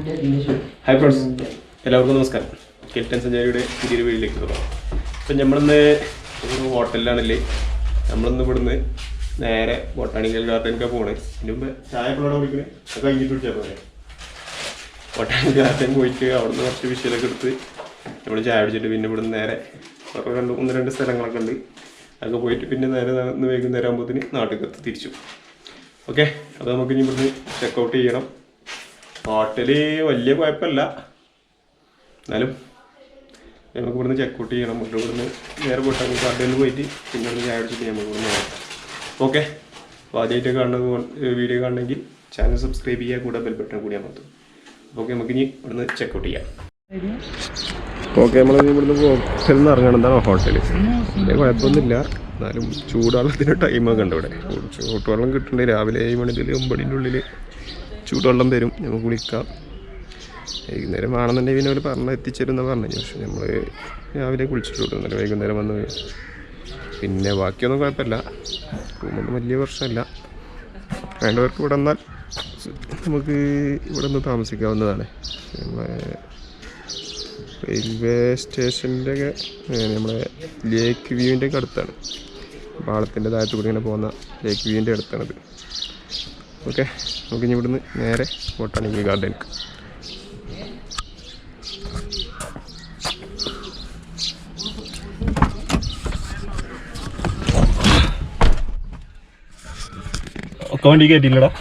Hi friends, എല്ലാവർക്കും നമസ്കാരം. കെൽട്ടൻ സഞ്ചാരിയുടെ പുതിയൊരു വീട്ടിലേക്ക് തുടങ്ങാം. ഇപ്പം നമ്മളിന്ന് ഒരു ഹോട്ടലിലാണല്ലേ. നമ്മളിന്ന് ഇവിടുന്ന് നേരെ ബൊട്ടാണിക്കൽ ഗാർഡനിലേക്ക് പോകണേ. ഇതിന് മുമ്പ് ചായ എപ്പോഴാണ് കുടിക്കണേ? അത് കഴിഞ്ഞിട്ട് കുടിച്ചാൽ പോലെ ബൊട്ടാണിക്കൽ ഗാർഡൻ പോയിട്ട് അവിടുന്ന് കുറച്ച് വിഷയമൊക്കെ എടുത്ത് നമ്മൾ ചായ കുടിച്ചിട്ട് പിന്നെ ഇവിടുന്ന് നേരെ ഒന്ന് രണ്ട് സ്ഥലങ്ങളൊക്കെ ഉണ്ട്. അതൊക്കെ പോയിട്ട് പിന്നെ നേരെ വൈകുന്നേരം ആകുമ്പോഴത്തേന് നാട്ടിലേക്ക് തിരിച്ചു. ഓക്കെ, അത് നമുക്ക് ഇനി ഇവിടുന്ന് ചെക്കൗട്ട് ചെയ്യണം. ഹോട്ടല് വലിയ കുഴപ്പമില്ല, എന്നാലും നമുക്ക് ഇവിടുന്ന് ചെക്കൗട്ട് ചെയ്യണം. ഇവിടുന്ന് നേരെ ബൊട്ടാണിക്കൽ ഗാർഡനിൽ പോയിട്ട് പിന്നെ ഒന്ന് ചായ അടിച്ചിട്ട് നമുക്ക് ഇവിടുന്ന് പോകാം. ഓക്കെ, അപ്പോൾ ആദ്യമായിട്ട് വീഡിയോ കാണണമെങ്കിൽ ചാനൽ സബ്സ്ക്രൈബ് ചെയ്യുക, കൂടെ ബെൽ ബട്ടൺ കൂടി അമർത്തും. ഓക്കെ, നമുക്കിനി ഇവിടുന്ന് ചെക്കൗട്ട് ചെയ്യാം. ഓക്കെ, നമ്മൾ ഇവിടുന്ന് ഹോട്ടലിൽ നിന്ന് ഇറങ്ങണം. എന്താണ് ഹോട്ടൽ? വലിയ കുഴപ്പമൊന്നുമില്ല, എന്നാലും ചൂടുവെള്ളത്തിന് ടൈമൊക്കെ ഉണ്ട് ഇവിടെ. ചൂടുവെള്ളം കിട്ടുന്നുണ്ട്. രാവിലെ 7 മണി മുതൽ 9 മണിൻ്റെ ഉള്ളിൽ ചൂടുവെള്ളം തരും, നമുക്ക് കുളിക്കാം. വൈകുന്നേരം വേണമെന്നുണ്ടെങ്കിൽ പിന്നെ അവർ എത്തിച്ചേരുമെന്ന് പറഞ്ഞു. പക്ഷേ നമ്മൾ രാവിലെ കുളിച്ചിട്ടുള്ളൂ, എന്നാലും വൈകുന്നേരം വന്ന് പിന്നെ ബാക്കിയൊന്നും കുഴപ്പമില്ല. റൂമൊന്നും വലിയ പ്രശ്നമില്ല. വേണ്ടവർക്ക് ഇവിടെ വന്നാൽ നമുക്ക് ഇവിടെ നിന്ന് താമസിക്കാവുന്നതാണ്. നമ്മളെ റെയിൽവേ സ്റ്റേഷൻ്റെ ഒക്കെ നമ്മളെ ലേക്ക് വ്യൂവിൻ്റെ ഒക്കെ അടുത്താണ്. പാളത്തിൻ്റെ താഴത്ത് കൂടി ഇങ്ങനെ പോകുന്ന ലേക്ക് വ്യൂവിൻ്റെ അടുത്താണത്. ഓക്കെ, നമുക്ക് ഇനി ഇവിടുന്ന് നേരെ ബൊട്ടാണിക്കൽ ഗാർഡനിലേക്ക്. ഒക്കെ വണ്ടി കയറ്റില്ലടാ.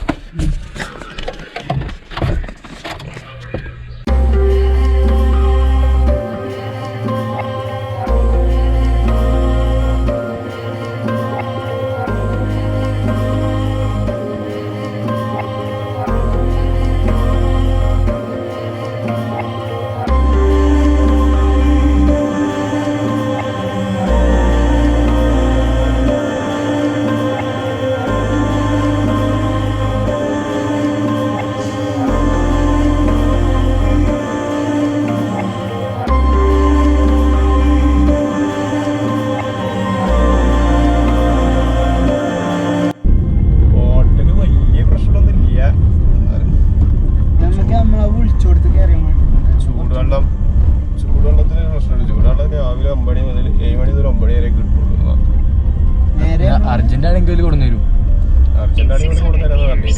ചൂടുവെള്ളത്തിന് പ്രശ്നമുണ്ട്. ചൂടുവെള്ളം രാവിലെ 9 മണി മുതൽ 7 മണി മുതൽ 9 മണി വരെ കിട്ടുള്ളൂ. അർജന്റ് ആണെങ്കിൽ കൊടുന്നു തരും. അർജന്റ് ആണെങ്കിൽ കൊടുത്തരാന്ന് പറഞ്ഞു.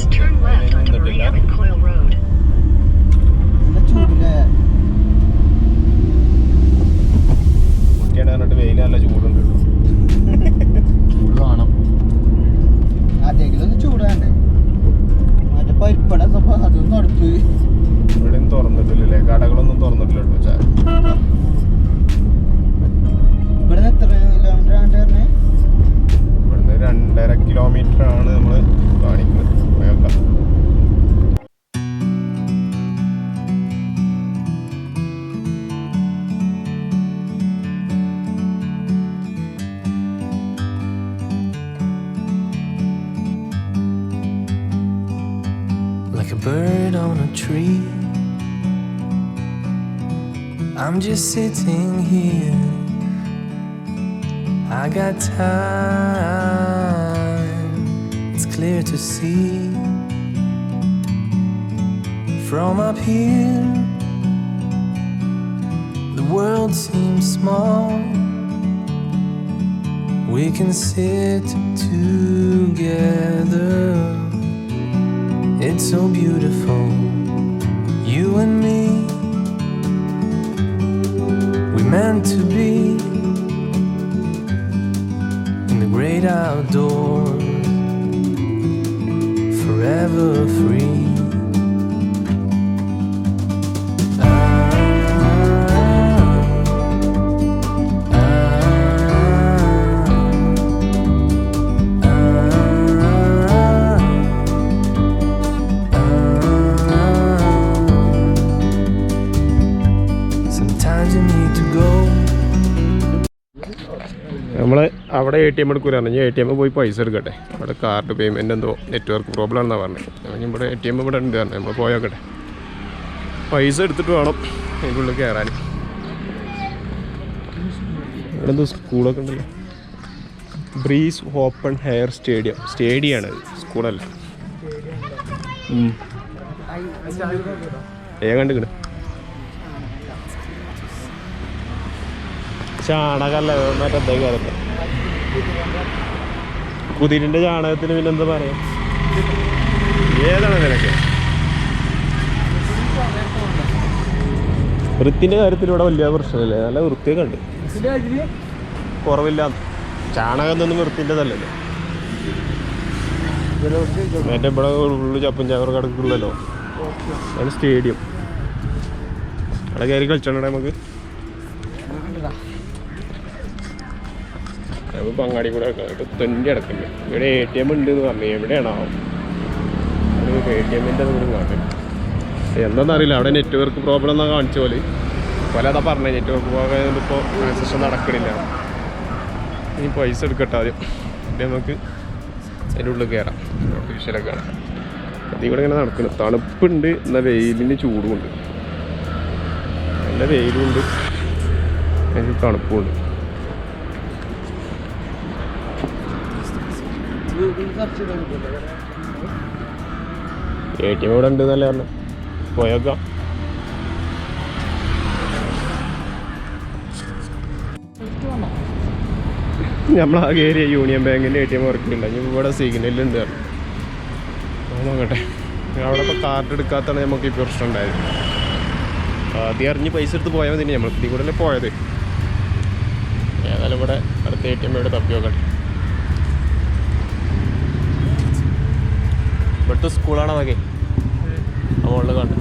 കുട്ടിയാണ് പറഞ്ഞിട്ട് വെയിൽ നല്ല ചൂടുണ്ട്. ചൂട് വേണം. അതെങ്കിലും ചൂടാണ്ടേ. മറ്റേ പരിപ്പട അതൊന്നും അടുപ്പ് ഇവിടെയും തുറന്നിട്ടില്ലല്ലേ, കടകളൊന്നും തുറന്നിട്ടില്ല കേട്ടോ. ഇവിടെ എത്ര കിലോമീറ്റർ ആണ് പറഞ്ഞേ? ഇവിടുന്ന് 2.5 കിലോമീറ്റർ ആണ് നമ്മൾ കാണിക്കുന്നത്. പോയേക്കാം. Like a bird on a tree, I'm just sitting here. I got time, it's clear to see. From up here, the world seems small. We can sit together. It's so beautiful, you and me. We meant to be in the great outdoors, forever free. നമ്മൾ അവിടെ ATM എടുക്കൂലാണ്. ഞാൻ ATM പോയി പൈസ എടുക്കട്ടെ. അവിടെ card payment എന്തോ network problem ആണെന്നാണ് പറഞ്ഞത്. ഇവിടെ ATM ഇവിടെ ഉണ്ട് പറഞ്ഞു. നമ്മൾ പോയോക്കട്ടെ. പൈസ എടുത്തിട്ട് വേണം അതിൻ്റെ ഉള്ളിൽ കയറാൻ. ഇവിടെ എന്തോ സ്കൂളൊക്കെ ഉണ്ടല്ലോ. ബ്രീസ് ഓപ്പൺ ഹെയർ സ്റ്റേഡിയമാണ്, സ്കൂളല്ല. കണ്ടുകിട് ചാണകല്ല മറ്റേ കാലത്ത് കുതിരിൻ്റെ ചാണകത്തിന് പിന്നെ എന്താ പറയാ ഏതാണ് നിനക്ക് വൃത്തിൻ്റെ കാര്യത്തിൽ ഇവിടെ വലിയ പ്രശ്നമില്ല നല്ല വൃത്തിയൊക്കെ ഉണ്ട് കുറവില്ല ചാണകം ഒന്നും വൃത്തിൻ്റെതല്ലല്ലോ മറ്റേ ഇവിടെ ഉള്ളു ചപ്പും ചവർ കിടക്കുള്ളല്ലോ അതാണ് സ്റ്റേഡിയം അവിടെ കയറി കളിച്ചോണ്ടേ നമുക്ക് പങ്ങാടി കൂടെ തെണ്ടി കിടക്കുന്നുണ്ട് ഇവിടെ ATM ഉണ്ട് എന്ന് പറഞ്ഞു എവിടെയാണോ ATMൻ്റെ ദൂരം കാട്ടും എന്താണെന്നറിയില്ല അവിടെ നെറ്റ്വർക്ക് പ്രോബ്ലം എന്നാ കാണിച്ച പോലെ പോലെ അതാ പറഞ്ഞത് നെറ്റ്വർക്ക് പോകാൻ ഇപ്പോൾ ട്രാൻസാക്ഷൻ നടക്കണില്ല ഇനി പൈസ എടുക്കട്ടെ ആദ്യം എന്നിട്ട് നമുക്ക് അതിൻ്റെ ഉള്ളിൽ കയറാം നോട്ടിഫിഷ്യലൊക്കെ കാണാം അതിൽ കൂടെ ഇങ്ങനെ നടക്കുന്നു തണുപ്പുണ്ട് എന്നാൽ വെയിലിന് ചൂടുമുണ്ട് നല്ല വെയിലുമുണ്ട് എനിക്ക് തണുപ്പുമുണ്ട് ATM ഇവിടെ ഉണ്ട് എന്നല്ലേ പറഞ്ഞു പോയേക്കാം നമ്മളാകെ ഏരിയ യൂണിയൻ ബാങ്കിൻ്റെ ATM വർക്കില്ല ഇനി ഇവിടെ സിഗ്നലുണ്ട് നോക്കട്ടെ അവിടെ ഇപ്പോൾ കാർഡ് എടുക്കാത്താണ് നമുക്ക് ഈ പ്രശ്നം ഉണ്ടായത് ആദ്യം അറിഞ്ഞ് പൈസ എടുത്ത് പോയാൽ മതി നമ്മൾ ഇതിൽ കൂടെ അല്ലേ പോയത് ഏതായാലും ഇവിടെ അടുത്ത ATM ഇവിടെ തപ്പി നോക്കട്ടെ ഇവിടുത്തെ സ്കൂളാണ് അതൊക്കെ മുകളിൽ കണ്ട്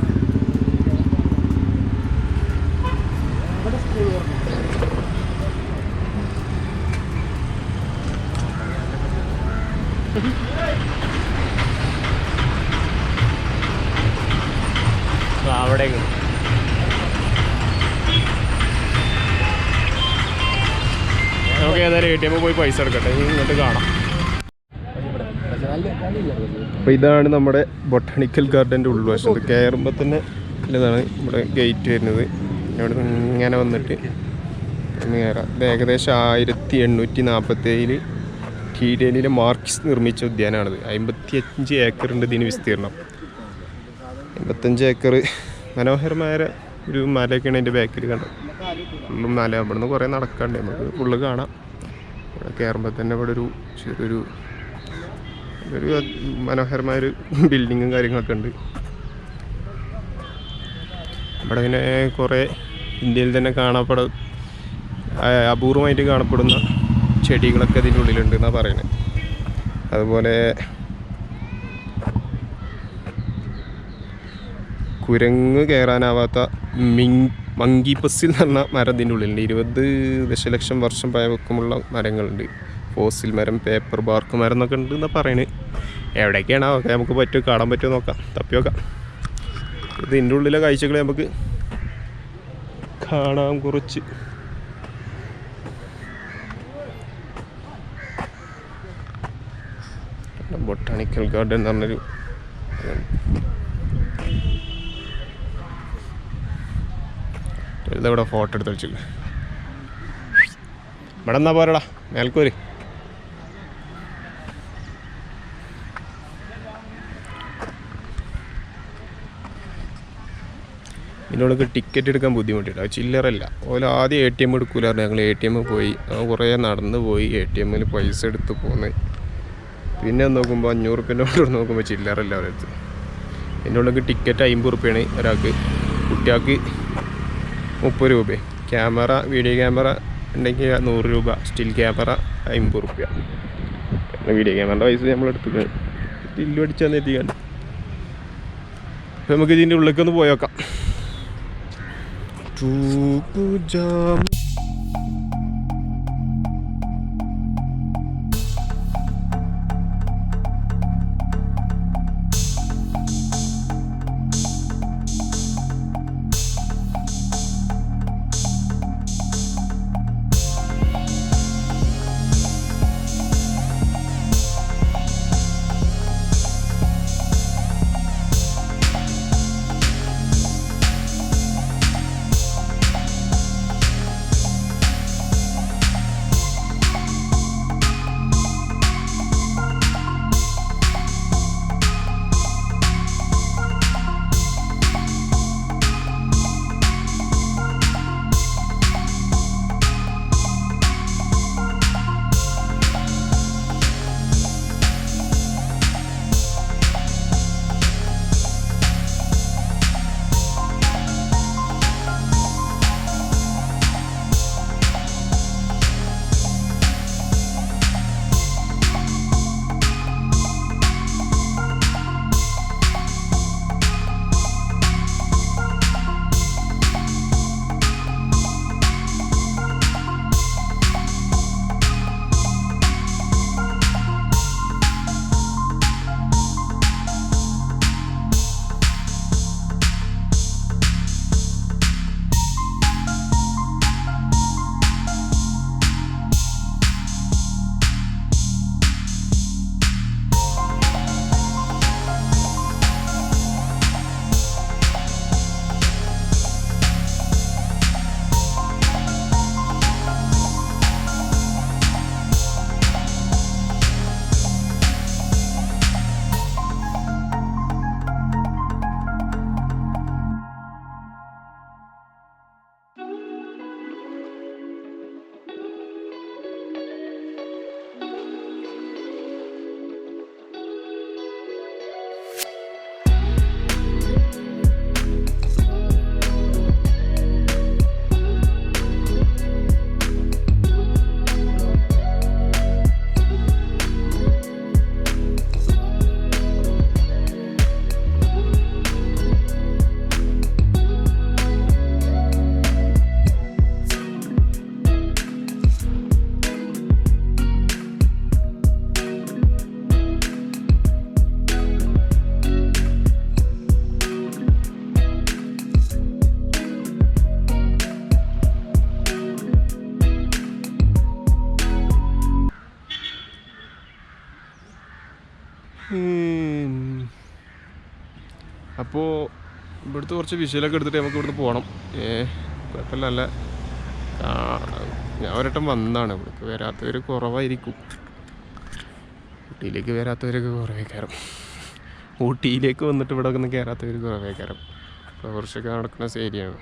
അവിടേക്ക് നമുക്ക് ഏതായാലും ATM പോയി പൈസ എടുക്കട്ടെ ഇങ്ങോട്ട് കാണാം. അപ്പോൾ ഇതാണ് നമ്മുടെ ബൊട്ടാണിക്കൽ ഗാർഡൻ്റെ ഉൾവശം. കയറുമ്പോൾ തന്നെ ഇതാണ് നമ്മുടെ ഗേറ്റ് വരുന്നത്. ഇവിടെ ഇങ്ങനെ വന്നിട്ട് കയറാം. ഇത് ഏകദേശം 1847 കീരേലിയിലെ മാർക്സ് നിർമ്മിച്ച ഉദ്യാനമാണിത്. 55 ഏക്കറുണ്ട് ഇതിന് വിസ്തീർണം. 55 ഏക്കർ മനോഹരമായ ഒരു മലയൊക്കെയാണ് എൻ്റെ ബാക്കിൽ കണ്ടത്. ഫുള്ളും മല. അവിടെ നിന്ന് കുറേ നടക്കാണ്ട് നമുക്ക് ഫുള്ള് കാണാം. ഇവിടെ കയറുമ്പോൾ തന്നെ ഇവിടെ ഒരു ചെറിയൊരു മനോഹരമായൊരു ബിൽഡിങ്ങും കാര്യങ്ങളൊക്കെ ഉണ്ട്. ഇവിടെ പിന്നെ കുറേ ഇന്ത്യയിൽ തന്നെ അപൂർവമായിട്ട് കാണപ്പെടുന്ന ചെടികളൊക്കെ അതിൻ്റെ ഉള്ളിലുണ്ട് എന്നാണ് പറയുന്നത്. അതുപോലെ കുരങ്ങ് കയറാനാവാത്ത മങ്കി പസിൽ എന്ന് പറഞ്ഞ മരം ഇതിൻ്റെ ഉള്ളിലുണ്ട്. 20 ദശലക്ഷം വർഷം പഴക്കമുള്ള മരങ്ങളുണ്ട്. ഫോസിൽ മരം, പേപ്പർ ബാർക്ക് മരം എന്നൊക്കെ ഉണ്ട് എന്നാണ് പറയുന്നത്. എവിടേക്കാണ് ഒക്കെ നമുക്ക് പറ്റുമോ കാണാൻ പറ്റുമോ നോക്കാം, തപ്പി നോക്കാം. ഇതിൻ്റെ ഉള്ളിലെ കാഴ്ചകൾ നമുക്ക് കാണാൻ കുറച്ച്. ബൊട്ടാണിക്കൽ ഗാർഡൻ എന്ന് പറഞ്ഞൊരു ഇതവിടെ ഫോട്ടോ എടുത്ത് വെച്ചില്ല. ഇവിടെ എന്നാ പോരടാ മേൽക്കൂര്. ഇതിനോടൊക്കെ ടിക്കറ്റ് എടുക്കാൻ ബുദ്ധിമുട്ടില്ല. ചില്ലറല്ല. ഓല ആദ്യം ATM എടുക്കൂലായിരുന്നു. ഞങ്ങൾ ATM പോയി കുറേ നടന്ന് പോയി ATMൽ പൈസ എടുത്ത് പോന്ന്. പിന്നെ നോക്കുമ്പോൾ 500 റുപ്യൻ്റെ ഓർഡർ നോക്കുമ്പോൾ ചില്ലറല്ല അവരടുത്ത്. ഇതിനോടൊക്കെ ടിക്കറ്റ് 50 റുപ്യാണ് ഒരാൾക്ക്. കുട്ടികൾക്ക് 30 രൂപ. ക്യാമറ, വീഡിയോ ക്യാമറ ഉണ്ടെങ്കിൽ 100 രൂപ. സ്റ്റിൽ ക്യാമറ 50 റുപ്യ. വീഡിയോ ക്യാമറയുടെ പൈസ നമ്മളെടുത്ത് ബില്ല് അടിച്ചാൽ എത്തിക്കാണ്ട്. അപ്പോൾ നമുക്ക് ഇതിൻ്റെ ഉള്ളിലേക്കൊന്ന് പോയി നോക്കാം. അപ്പോൾ ഇവിടുത്തെ കുറച്ച് വിഷയിലൊക്കെ എടുത്തിട്ട് നമുക്ക് ഇവിടുന്ന് പോകണം. കുഴപ്പമില്ല, നല്ല ഞാൻ ഒരട്ടം വന്നതാണ്. ഇവിടേക്ക് വരാത്തവർ കുറവായിരിക്കും. ഊട്ടിയിലേക്ക് വരാത്തവരൊക്കെ കുറവേ കയറും. ഊട്ടിയിലേക്ക് വന്നിട്ട് ഇവിടെ ഒന്നും കയറാത്തവർ കുറവേ കയറും. ഫ്ലവർഷൊക്കെ നടക്കുന്ന ഏരിയയാണ്.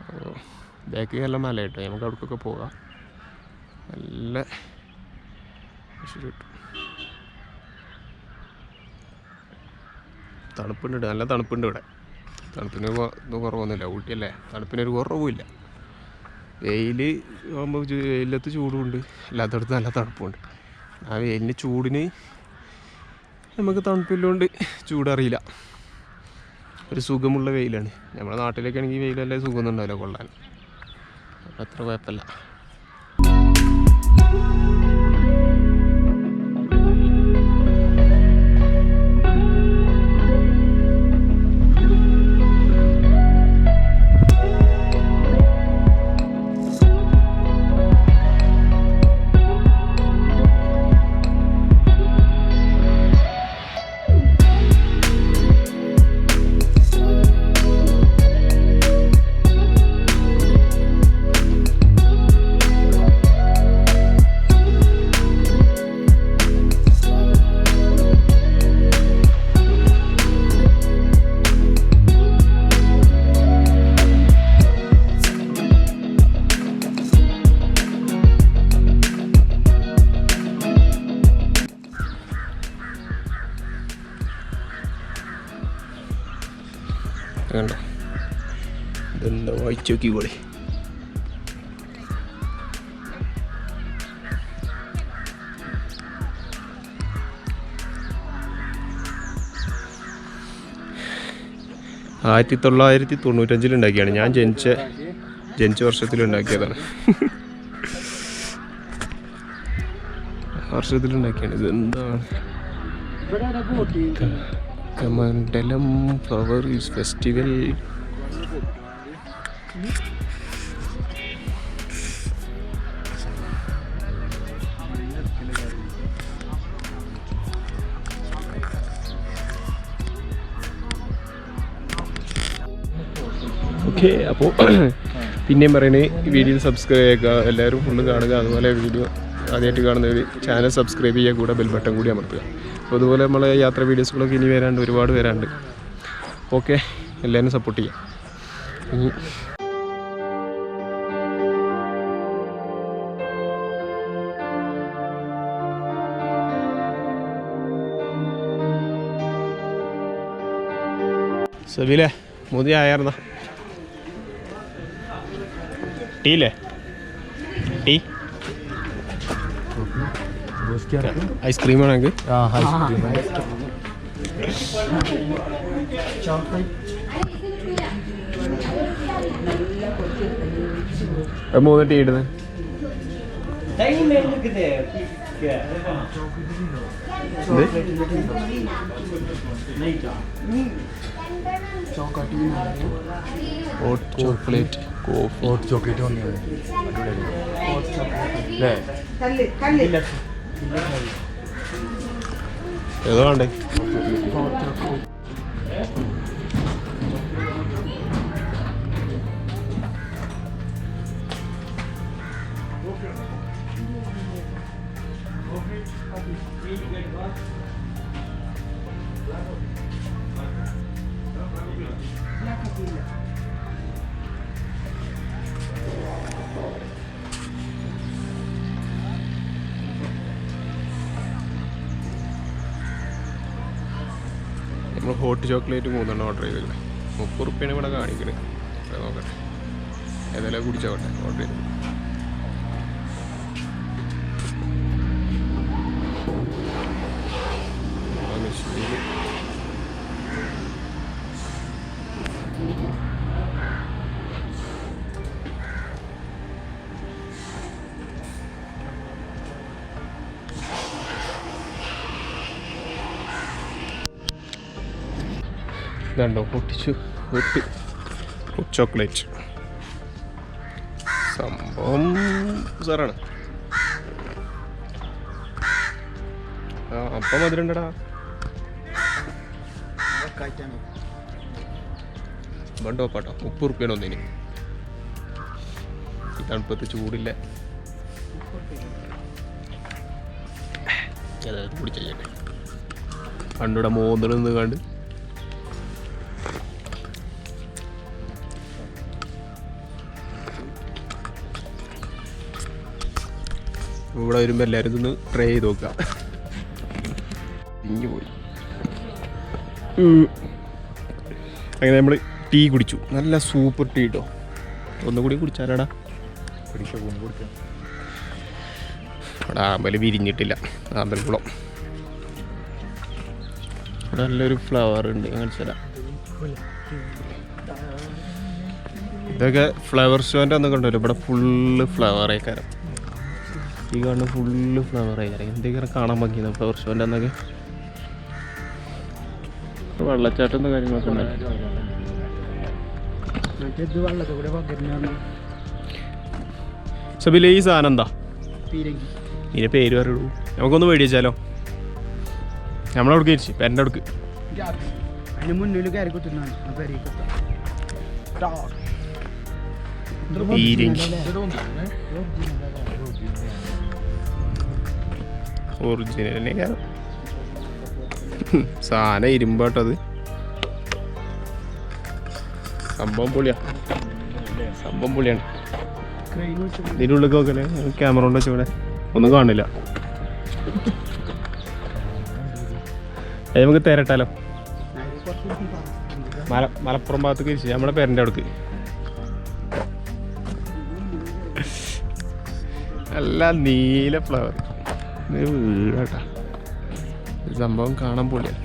അപ്പോൾ ബാക്ക് നല്ല മല കേട്ടോ, നമുക്ക് അവിടേക്കൊക്കെ പോകാം. നല്ല കിട്ടും. തണുപ്പുണ്ട്, നല്ല തണുപ്പുണ്ട് ഇവിടെ. തണുപ്പിന് ഇത് കുറവൊന്നുമില്ല. ഊട്ടിയല്ലേ, തണുപ്പിനൊരു കുറവുമില്ല. വെയിൽ ആകുമ്പോൾ വെയിലത്ത് ചൂടുമുണ്ട്, അല്ലാത്തടത്ത് നല്ല തണുപ്പുണ്ട്. ആ വെയിലിന് ചൂടിന് നമുക്ക് തണുപ്പില്ലോണ്ട് ചൂടറിയില്ല. ഒരു സുഖമുള്ള വെയിലാണ്. നമ്മുടെ നാട്ടിലൊക്കെ ആണെങ്കിൽ വെയിലല്ലേ സുഖമൊന്നും ഉണ്ടാവില്ല കൊള്ളാൻ. അപ്പം അത്ര കുഴപ്പമില്ല. കണ്ടോ, ഇതെന്താ വായിച്ചു നോക്കിക്കോളി. ആയിരത്തി 1995 ഉണ്ടാക്കിയാണ്. ഞാൻ ജനിച്ച വർഷത്തിലുണ്ടാക്കിയതാണ്. വർഷത്തിലുണ്ടാക്കിയാണ്. ഇതെന്താണ്? കമണ്ഡലം ഫ്ലവേഴ്സ് ഫെസ്റ്റിവൽ. ഓക്കെ, അപ്പോൾ പിന്നെയും പറയുന്നത് ഈ വീഡിയോ സബ്സ്ക്രൈബ് ചെയ്യുക, എല്ലാവരും ഫുള്ള് കാണുക. അതുപോലെ വീഡിയോ ആദ്യമായിട്ട് കാണുന്നവർ ചാനൽ സബ്സ്ക്രൈബ് ചെയ്യുക, കൂടെ ബെൽ ബട്ടൺ കൂടി അമർത്തുക. അപ്പോൾ അതുപോലെ നമ്മളെ യാത്രാ വീഡിയോസുകളൊക്കെ ഇനി വരാണ്ട്, ഒരുപാട് വരാണ്ട്. ഓക്കെ, എല്ലാവരും സപ്പോർട്ട് ചെയ്യാം. ഇനി സബീലെ മോദി ആയായിരുന്ന ടീല്ലേ? ടീ ഐസ്ക്രീം ആണെങ്കിൽ മൂന്ന് ടീ ഇടുന്നത്. Hot chocolate coffee. Hot chocolate വന്നത് ഏതോ വേണ്ടേ? നമ്മൾ ഹോട്ട് ചോക്ലേറ്റ് 3 ഓർഡർ ചെയ്തില്ലേ? 30 റുപ്യാണ് ഇവിടെ കാണിക്കണേ. നോക്കട്ടെ ഏതെല്ലാം കുടിച്ചോട്ടെ. ഓർഡർ ചെയ്തു. ഇതുണ്ടോ ഹോട്ട് ചോക്ലേറ്റ് സംഭവം സാറാണ്. അപ്പം മധുരണ്ടടാ. കാറ്റാണ്. ടോപ്പാട്ടോ 30 റുപ്യാണ് ഒന്നിന്. ഈ തണുപ്പത്ത് ചൂടില്ല. കൂടി ചെയ്യട്ടെ. കണ്ടിവിടെ മോന്നിൽ കണ്ട് ഇവിടെ വരുമ്പോൾ എല്ലാവരും ഇതൊന്ന് ട്രൈ ചെയ്ത് നോക്കുക. ഇഞ്ഞു പോയി. അങ്ങനെ നമ്മൾ ടീ കുടിച്ചു. നല്ല സൂപ്പർ ടീ കേട്ടോ. ഒന്നുകൂടി കുടിച്ചാലാടാ. അവിടെ ആമ്പൽ വിരിഞ്ഞിട്ടില്ല. ആമ്പൽക്കുളം ഇവിടെ നല്ലൊരു ഫ്ലവർ ഉണ്ട്. കാണിച്ചുതരാം. ഇതൊക്കെ ഫ്ലവർ ഷോൻ്റെ ഒന്നും കണ്ടല്ലോ. ഇവിടെ ഫുള്ള് ഫ്ലവർ ആയിക്കാരം. ഈ കാണുന്ന ഫുള്ള് ഫ്ലവർ ആയിക്കാരം. എന്തൊക്കെ കാണാൻ ഭംഗിയാണ് ഫ്ലവർ ഷോൻ്റെ അന്നൊക്കെ. വെള്ളച്ചാട്ടം കാര്യങ്ങളൊക്കെ ഉണ്ട്. സബിലെ ഈ സാധനം എന്താ? ഇതിൻ്റെ പേര് പറയുള്ളൂ. നമുക്കൊന്ന് മേടിച്ചാലോ? നമ്മളവിടേക്ക് ഇരിച്ചു പേരൻ്റെ അടുക്ക്. അതിന് മുന്നിൽ കയറി കുത്തുന്നതാണ്. ഒറിജിനൽ തന്നെ കാരണം സാധനം ഇരുമ്പാട്ടത്. സംഭവം പൊളിയാണ്. ഇതിൻ്റെ ഉള്ളിൽ നോക്കല്ലേ? ക്യാമറ കൊണ്ട് വെച്ചവിടെ ഒന്നും കാണില്ല. നമുക്ക് തരട്ടാലോ? മലപ്പുറം ഭാഗത്തേക്ക് ഇരിച്ചു. നമ്മുടെ പേരൻ്റെ അവിടേക്ക്. നല്ല നീല ഫ്ലവർ. വീടാട്ടാ. സംഭവം കാണാൻ പൊളിയാണ്.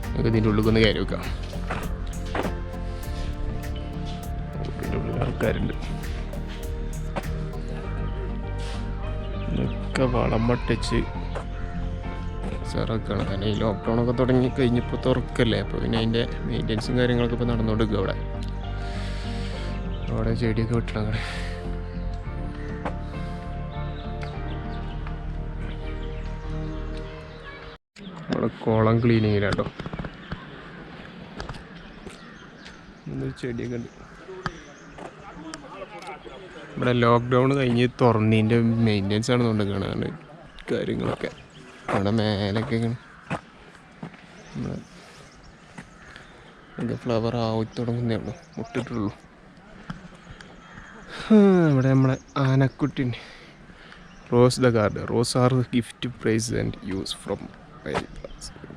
നമുക്ക് ഇതിൻ്റെ ഉള്ളിൽ ഒന്ന് കയറി വെക്കാം. ഇതിൻ്റെ ഉള്ളിൽ ആൾക്കാരുണ്ട്. ഇതൊക്കെ വളമട്ടിച്ച് ചെറുക്കാണ്. കാരണം ഈ ലോക്ക്ഡൗണൊക്കെ തുടങ്ങി കഴിഞ്ഞപ്പോൾ തുറക്കല്ലേ. അപ്പോൾ പിന്നെ അതിൻ്റെ മെയിൻ്റെനൻസും കാര്യങ്ങളൊക്കെ ഇപ്പോൾ നടന്നുകൊണ്ടിരിക്കുക. അവിടെ ചെടിയൊക്കെ വെട്ടണം. അങ്ങനെ അവിടെ കുളം ക്ലീനിങ്ങിലാട്ടോ. ചെടിയൊക്കെ ഉണ്ട്. ഇവിടെ ലോക്ക്ഡൗൺ കഴിഞ്ഞ് തുറന്നതിൻ്റെ മെയിൻ്റെനൻസ് ആണ് കൊണ്ടുവയ്ക്കുകയാണ് കാര്യങ്ങളൊക്കെ. അവിടെ മേലൊക്കെ ഫ്ലവർ ആയി തുടങ്ങുന്നേ ഉള്ളൂ. മുട്ടിട്ടുള്ളൂ. ഇവിടെ നമ്മളെ ആനക്കുട്ടിന് rose the garden. Rose are gift prize and use from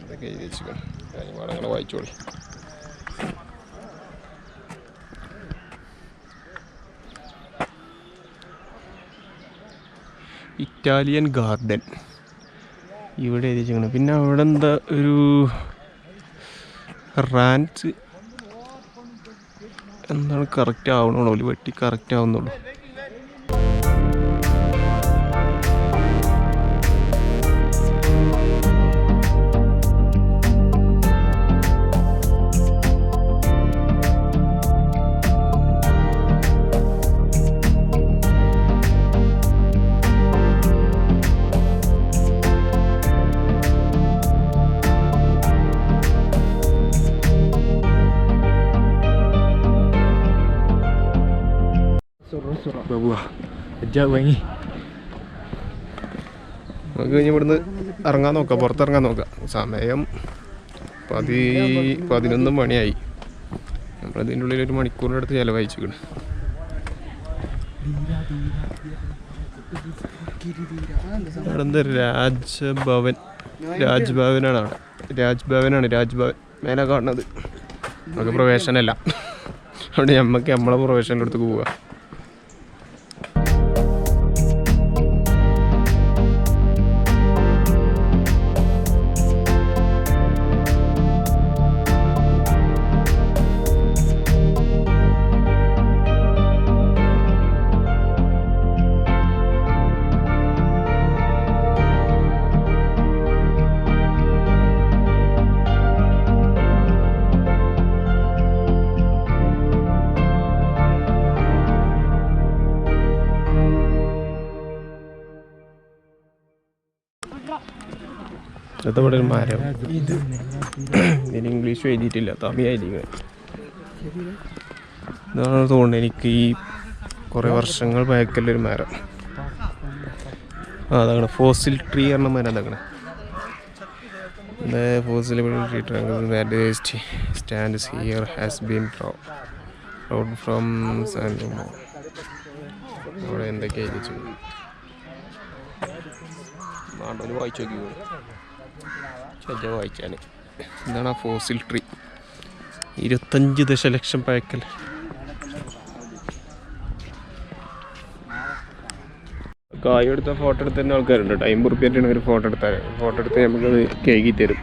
ഇതൊക്കെ എഴുതി വെച്ചിരിക്കണം. കാര്യങ്ങൾ അങ്ങനെ വായിച്ചോളി. ഇറ്റാലിയൻ ഗാർഡൻ ഇവിടെ എഴുതി വെച്ചിരിക്കണം. പിന്നെ അവിടെ എന്താ ഒരു റാൻസ് എന്താണ് കറക്റ്റ് ആവണുള്ളൂ. വെട്ടി കറക്റ്റ് ആവുന്നുള്ളൂ. നമുക്ക് കഴിഞ്ഞ് ഇവിടുന്ന് ഇറങ്ങാൻ നോക്കാം. പുറത്തിറങ്ങാൻ നോക്കാം. സമയം 11 മണിയായി. നമ്മളതിൻ്റെ ഉള്ളിൽ ഒരു മണിക്കൂറിൻ്റെ അടുത്ത് ചിലവഴിച്ചിരിക്കണം. അവിടെ എന്താ രാജ്ഭവനാണ്. അവിടെ രാജ്ഭവൻ മേലെ കാണുന്നത്. നമുക്ക് പ്രവേശനമല്ല. അവിടെ നമുക്ക് നമ്മളെ പ്രവേശൻ്റെ അടുത്ത് പോവുക. ഇവിടെ ഒരു മരം ഇതിന് ഇംഗ്ലീഷ് എഴുതിയിട്ടില്ല, തമിഴ് എഴുതിയിരിക്കുന്നത്. ഇതാണ് തോന്നുന്നത് എനിക്ക് ഈ കുറേ വർഷങ്ങൾ പഴക്കല്ലൊരു മരം. അതാണ് ഫോസിൽ ട്രീ പറഞ്ഞ മരം. അതാണ് The fossil tree trunk that stands here has been brought from Sanduma. അവിടെ എന്തൊക്കെ എഴുതിച്ചു നാട്ടൊന്ന് വായിച്ചു നോക്കി വായിച്ചാൽ എന്താണ് ആ ഫോസിൽ ട്രീ. 25 ദശലക്ഷം പഴക്കൽ. കായ് എടുത്ത ഫോട്ടോ എടുത്ത് തന്നെ ആൾക്കാരുണ്ട് കേട്ടോ. 50 റുപ്യായിട്ടാണ് ഒരു ഫോട്ടോ എടുത്ത് നമുക്കത് കേക്കി തരും.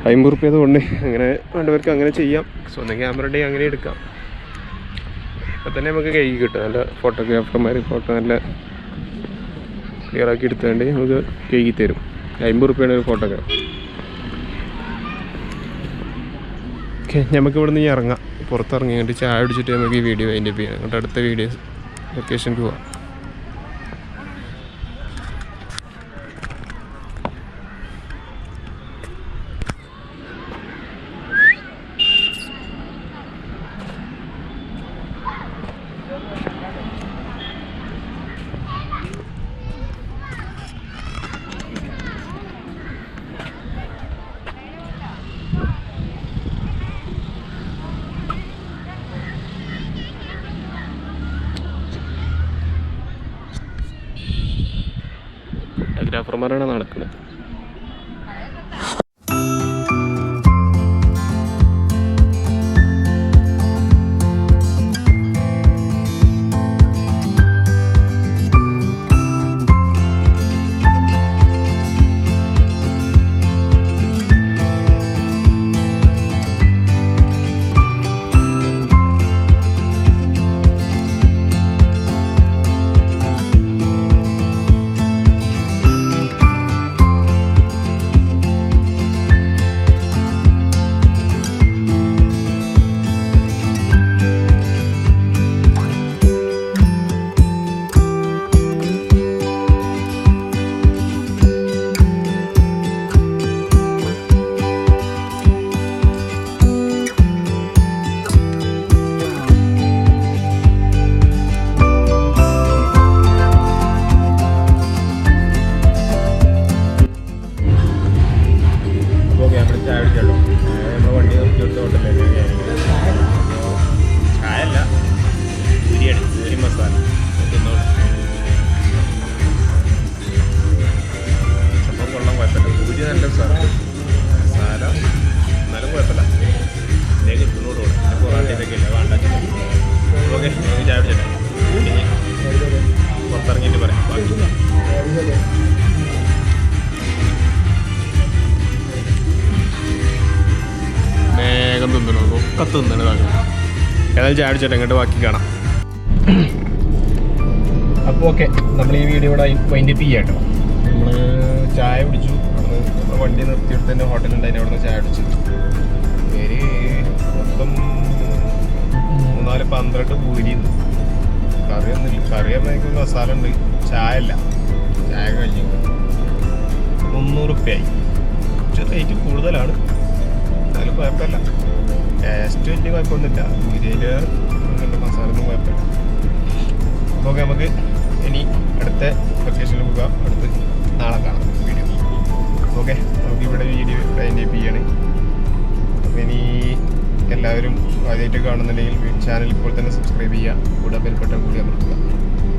50 റുപ്യ കൊണ്ട് അങ്ങനെ വേണ്ടവർക്ക് അങ്ങനെ ചെയ്യാം. സ്വന്തം ക്യാമറ ഉണ്ടെങ്കിൽ അങ്ങനെ എടുക്കാം. അപ്പം തന്നെ നമുക്ക് കേക്ക് കിട്ടും. നല്ല ഫോട്ടോഗ്രാഫർമാർ ഫോട്ടോ നല്ല ക്ലിയർ ആക്കി എടുത്തുകൊണ്ട് നമുക്ക് കേക്ക് തരും. 50 റുപ്യാണ് ഒരു ഫോട്ടോഗ്രാഫ്. ഓക്കെ, നമുക്ക് ഇവിടെ നിന്ന് ഇറങ്ങാം. പുറത്തിറങ്ങിയിട്ട് ചായ അടിച്ചിട്ട് നമുക്ക് ഈ വീഡിയോ അതിൻ്റെ ചെയ്യാം. അങ്ങോട്ട് അടുത്ത വീഡിയോ ലൊക്കേഷനിൽ പോവാം. ഫോട്ടോഗ്രാഫർമാരാണ് നടക്കുന്നത്. പുറത്തിറങ്ങിയിട്ട് പറയാം ബാക്കി. വേഗം തിന്നണോ ഒക്കെ തിന്നണ ഏതായാലും ചായ അടിച്ചിട്ട് അങ്ങോട്ട് ബാക്കി കാണാം. അപ്പോൾ ഓക്കെ, നമ്മൾ ഈ വീഡിയോ ഇവിടെ വൈൻഡപ്പ് ചെയ്യാം കേട്ടോ. നമ്മൾ ചായ കുടിച്ചു. നമ്മൾ വണ്ടി നിർത്തിയിട്ട് തന്നെ ഹോട്ടലുണ്ടായിരുന്നു. അവിടെ നിന്ന് ചായ അടിച്ചു. പേര് മൊത്തം 12 പൂരി. കറിയൊന്നുമില്ല. കറിയാകുമ്പോൾ മസാല ഉണ്ട്. ചായ അല്ല, ചായ കഴിഞ്ഞു 300 റുപ്യായി. കുറച്ച് റേറ്റ് കൂടുതലാണ്, എന്നാലും കുഴപ്പമില്ല. ടേസ്റ്റ് വലിയ കുഴപ്പമൊന്നുമില്ല. പൂരിയിൽ മസാല ഒന്നും കുഴപ്പമില്ല. അപ്പോൾ നമുക്ക് ഇനി അടുത്ത ലൊക്കേഷനിൽ പോകാം. അടുത്ത് നാളെ കാണാം വീഡിയോ. ഓക്കെ, നമുക്ക് ഇവിടെ വീഡിയോ വൈൻഡപ്പ് ചെയ്യാണ്. അപ്പോൾ ഇനി എല്ലാവരും ആദ്യമായിട്ട് കാണുന്നുണ്ടെങ്കിൽ ചാനൽ ഇപ്പോൾ തന്നെ സബ്സ്ക്രൈബ് ചെയ്യുക. കൂടെ ബെൽ ബട്ടൺ കൂടി അമർത്തുക.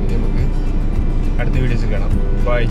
ഇനി നമുക്ക് അടുത്ത വീഡിയോസിൽ കാണാം. ബൈ.